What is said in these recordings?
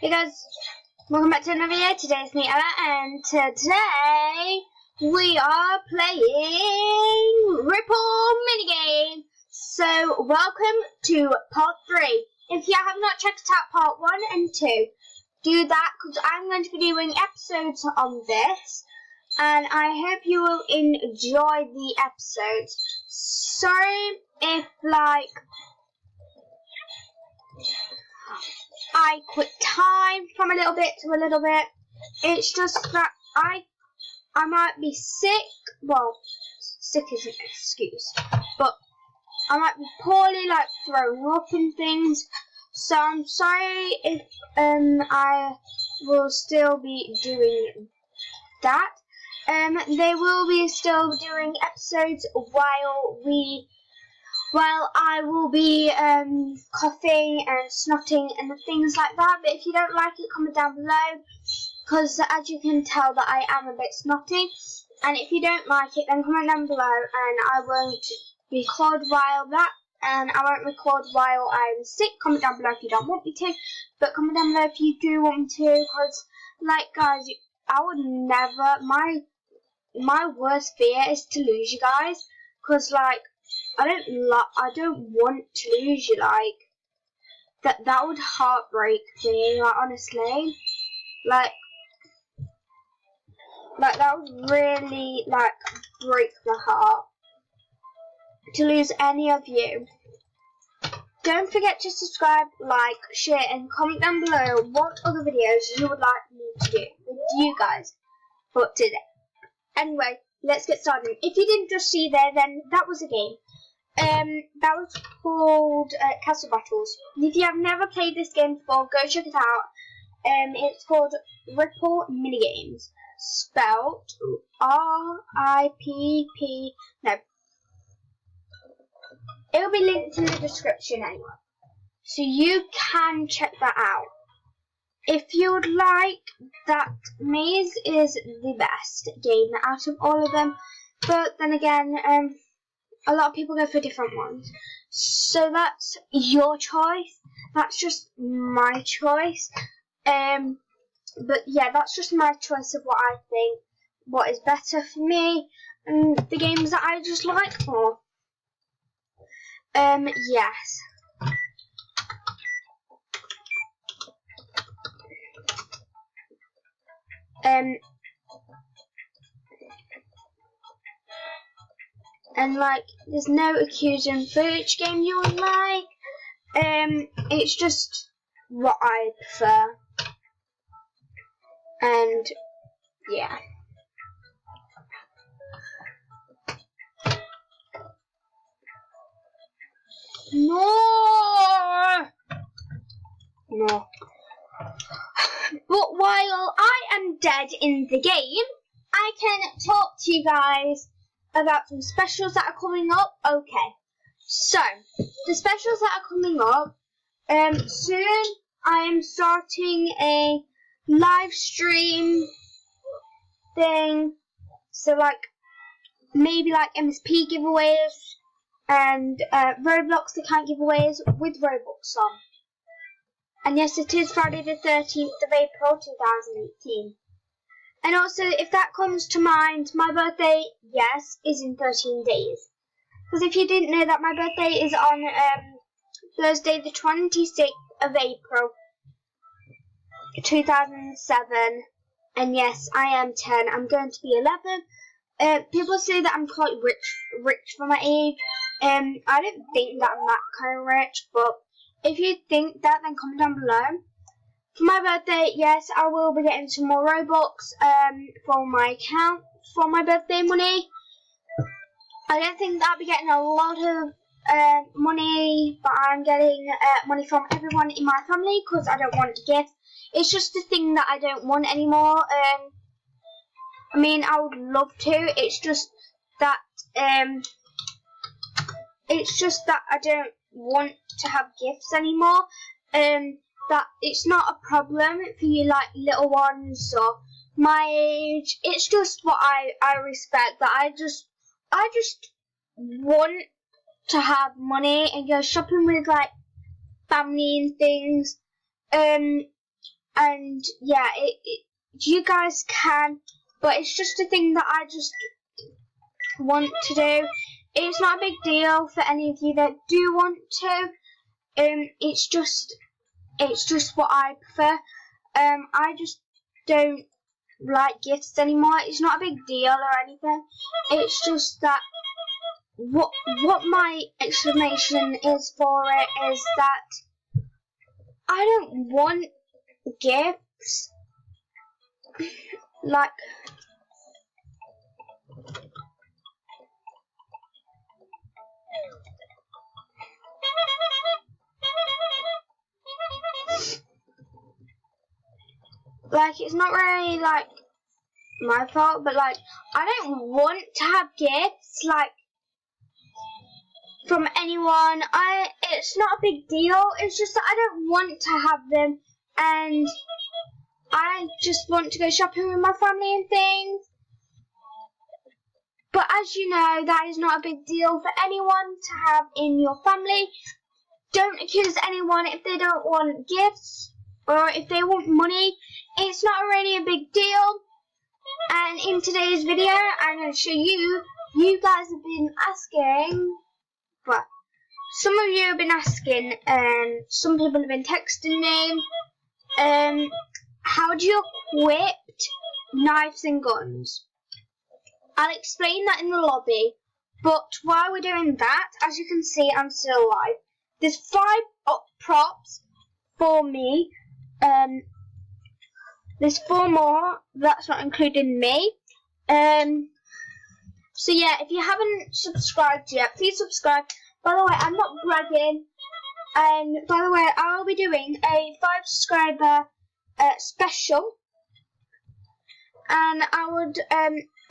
Hey guys, welcome back to another video. Today's me, Ella, and today we are playing Ripple minigame. So welcome to part 3. If you have not checked out part 1 and 2, do that because I'm going to be doing episodes on this, and I hope you will enjoy the episodes. Sorry if I quit time from a little bit to a little bit. It's just that I might be sick. Well, sick isn't an excuse, but I might be poorly, like throwing up and things. So I'm sorry if I will still be doing that. They will be still doing episodes while I will be coughing and snotting and things like that. But if you don't like it, comment down below, because as you can tell that I am a bit snotty. And if you don't like it, then comment down below, and I won't record while I'm sick. Comment down below if you don't want me to, but comment down below if you do want me to, because like guys, I would never. My worst fear is to lose you guys, because like I don't want to lose you. Like that would heartbreak me. Like honestly, like that would really like break my heart to lose any of you. Don't forget to subscribe, like, share, and comment down below what other videos you would like me to do with you guys for today. Anyway, let's get started. If you didn't just see there, then that was a game. That was called Castle Battles. If you have never played this game before, go check it out. It's called Ripple Minigames, spelled R-I-P-P. No, it will be linked in the description anyway, so you can check that out. If you would like, that Maze is the best game out of all of them, but then again, a lot of people go for different ones. So that's your choice. That's just my choice. But yeah, that's just my choice of what I think, what is better for me, and the games that I just like more. Yes. And like, there's no accusing for each game you would like. It's just what I prefer. And yeah. No. But while I am dead in the game, I can talk to you guys about some specials that are coming up. Okay, so the specials that are coming up, soon I am starting a live stream thing, so like maybe like MSP giveaways and Roblox account giveaways with Robux on. And yes, it is Friday the 13th of April 2018. And also, if that comes to mind, my birthday, yes, is in 13 days. Because if you didn't know that, my birthday is on Thursday the 26th of April 2007. And yes, I am 10. I'm going to be 11. People say that I'm quite rich for my age. I don't think that I'm that kind of rich, but if you think that, then comment down below. For my birthday, yes, I will be getting some more Robux for my account for my birthday money. I don't think that I'll be getting a lot of money, but I'm getting money from everyone in my family because I don't want gifts. It's just a thing that I don't want anymore. I mean, I would love to. It's just that I don't want to have gifts anymore. That it's not a problem for you like little ones or my age. It's just what I respect, that I just want to have money and go shopping with like family and things. and yeah, you guys can, but it's just a thing that I just want to do. It's not a big deal for any of you that do want to. It's just what I prefer. I just don't like gifts anymore. It's not a big deal or anything. It's just that what my explanation is for it is that I don't want gifts. Like, it's not really like my fault, but like I don't want to have gifts like from anyone. It's not a big deal. It's just that I don't want to have them, and I just want to go shopping with my family and things. But as you know, that is not a big deal for anyone to have in your family. Don't accuse anyone if they don't want gifts or if they want money. It's not really a big deal. And in today's video, I'm going to show you. You guys have been asking, well, some of you have been asking, and some people have been texting me, how do you equip knives and guns? I'll explain that in the lobby, but while we're doing that, as you can see, I'm still alive. There's 5 props for me. There's 4 more, that's not including me. So yeah, if you haven't subscribed yet, please subscribe. By the way, I'm not bragging. And by the way, I'll be doing a 5 subscriber special. And I would,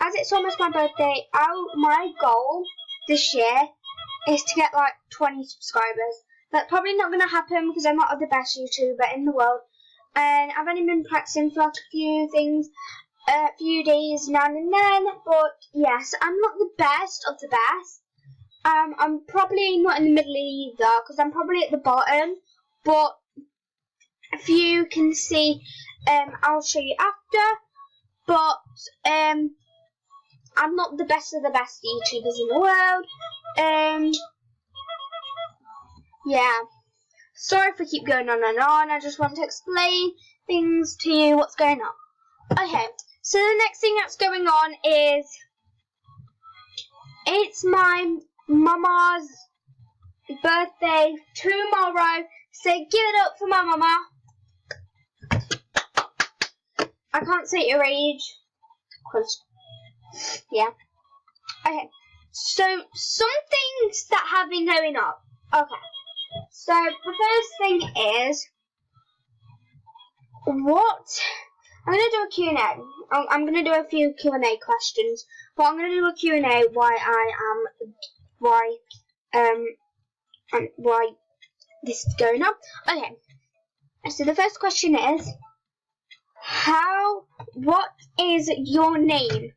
as it's almost my birthday, my goal this year is to get like 20 subscribers. That's probably not going to happen because I'm not the best YouTuber in the world. And I've only been practicing for like a few days now and then. But yes, I'm not the best of the best. I'm probably not in the middle either because I'm probably at the bottom. But if you can see, I'll show you after. But I'm not the best of the best YouTubers in the world. Yeah. Sorry if I keep going on and on. I just want to explain things to you, what's going on. Okay, so the next thing that's going on is it's my mama's birthday tomorrow. So give it up for my mama. I can't say your age. Cause, yeah. Okay. So some things that have been going on. Okay. So the first thing is what I'm gonna do a Q&A. I'm gonna do a few Q&A questions, but I'm gonna do a Q&A why this is going on. Okay. So the first question is what is your name?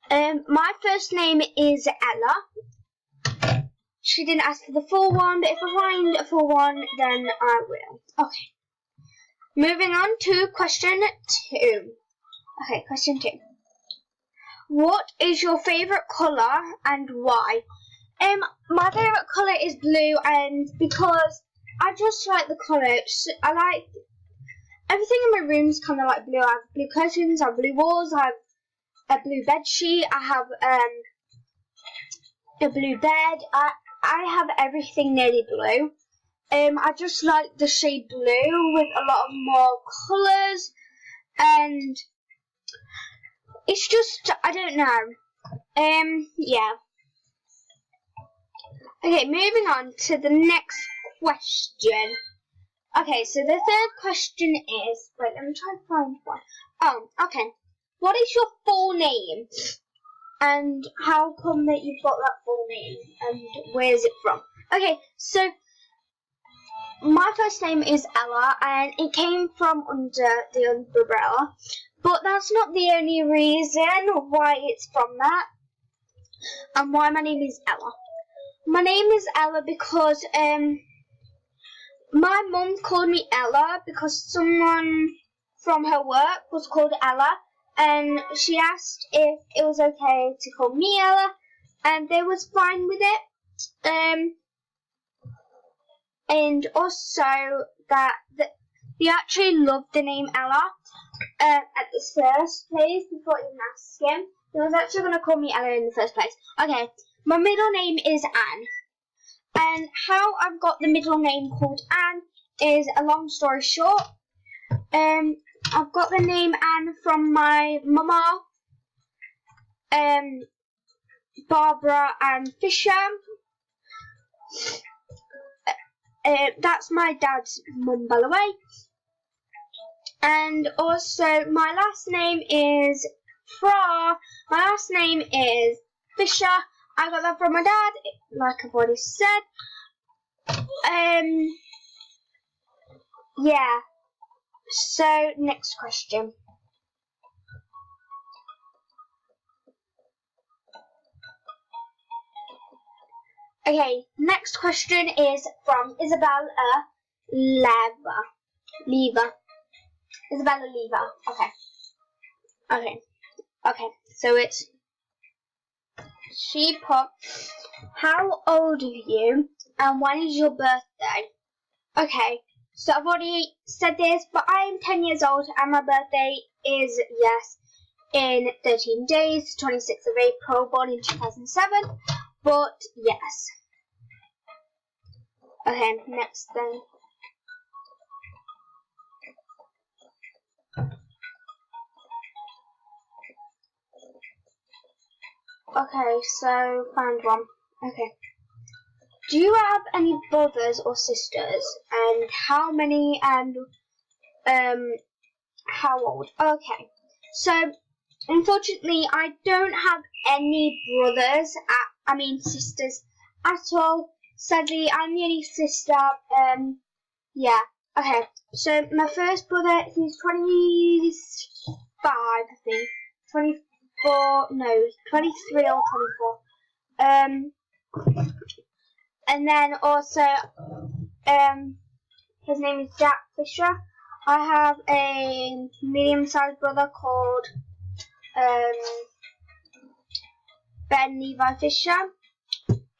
My first name is Ella. She didn't ask for the full one, but if I find a full one, then I will. Okay. Moving on to question 2. Okay, question 2. What is your favourite colour and why? My favourite colour is blue, and because I just like the colours. I like everything in my room's kind of like blue. I have blue curtains, I have blue walls, I have a blue bed sheet, I have a blue bed. I have everything nearly blue. I just like the shade blue with a lot of more colours, and it's just, I don't know. Yeah. Okay, moving on to the next question. Okay, so the third question is, wait, let me try to find one. Oh, okay. What is your full name? And how come that you've got that full name? And where is it from? Okay, so my first name is Ella, and it came from under the umbrella. But that's not the only reason why it's from that, and why my name is Ella. My name is Ella because My mum called me Ella because someone from her work was called Ella, and she asked if it was okay to call me Ella, and they was fine with it. And also that they actually loved the name Ella at the first place before even asking. They was actually going to call me Ella in the first place. Okay, my middle name is Anne. And how I've got the middle name called Anne is a long story short. I've got the name Anne from my mama, Barbara Ann Fisher. That's my dad's mum, by the way. And also my last name is Fisher. I got that from my dad, like I've already said. Yeah. So, next question. Okay, next question is from Isabella Lever. Isabella Lever. Okay. So she put, how old are you and when is your birthday? Okay, so I've already said this, but I am 10 years old and my birthday is, in 13 days, 26th of April, born in 2007, but yes. Okay, next then. Okay, so found one. Okay. Do you have any brothers or sisters? And how many and how old? Okay. So unfortunately I don't have any sisters at all. Sadly, I'm the only sister. Yeah. Okay. So my first brother, he's 25, I think. 23 or 24. And then also, his name is Jack Fisher. I have a medium-sized brother called Ben Levi Fisher.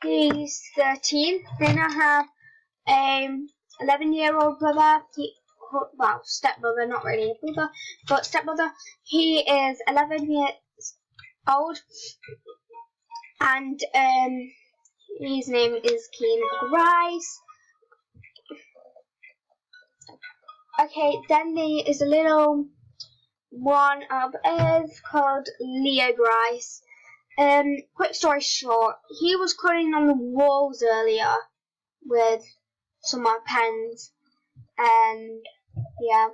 He's 13. Then I have a 11-year-old brother. Stepbrother, not really a brother, but stepbrother. He is 11 years old, and his name is Keen Grice. Okay, then there is a little one of us called Leo Grice. Quick story short, he was coloring on the walls earlier with some of my pens, and yeah.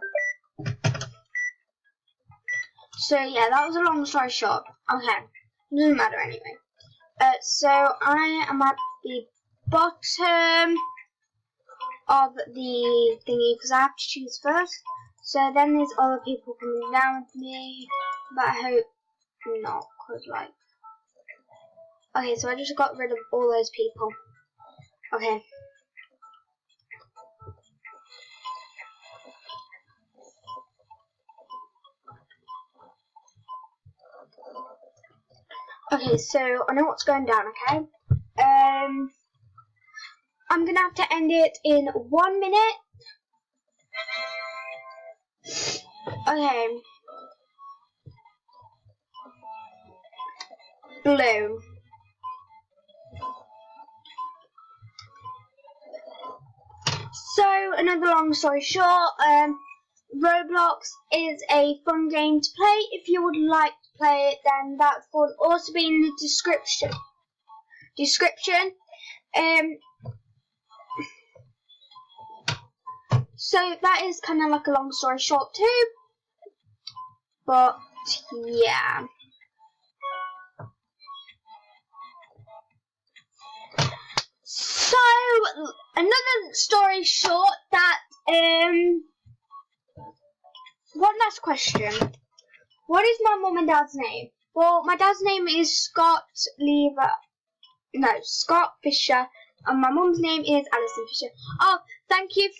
So yeah, that was a long story short. Okay, doesn't matter anyway. So I am at the bottom of the thingy because I have to choose first. So then there's other people coming down with me, but I hope not, cause like. Okay, so I just got rid of all those people. Okay. Okay, so I know what's going down, okay? I'm gonna have to end it in 1 minute. Okay. Blue. So, another long story short, Roblox is a fun game to play. If you would like to play it, then that will also be in the description. So that is kind of like a long story short too. But yeah. So another story short that one last question. What is my mum and dad's name? Well, my dad's name is Scott Fisher, and my mum's name is Alison Fisher. Oh, thank you.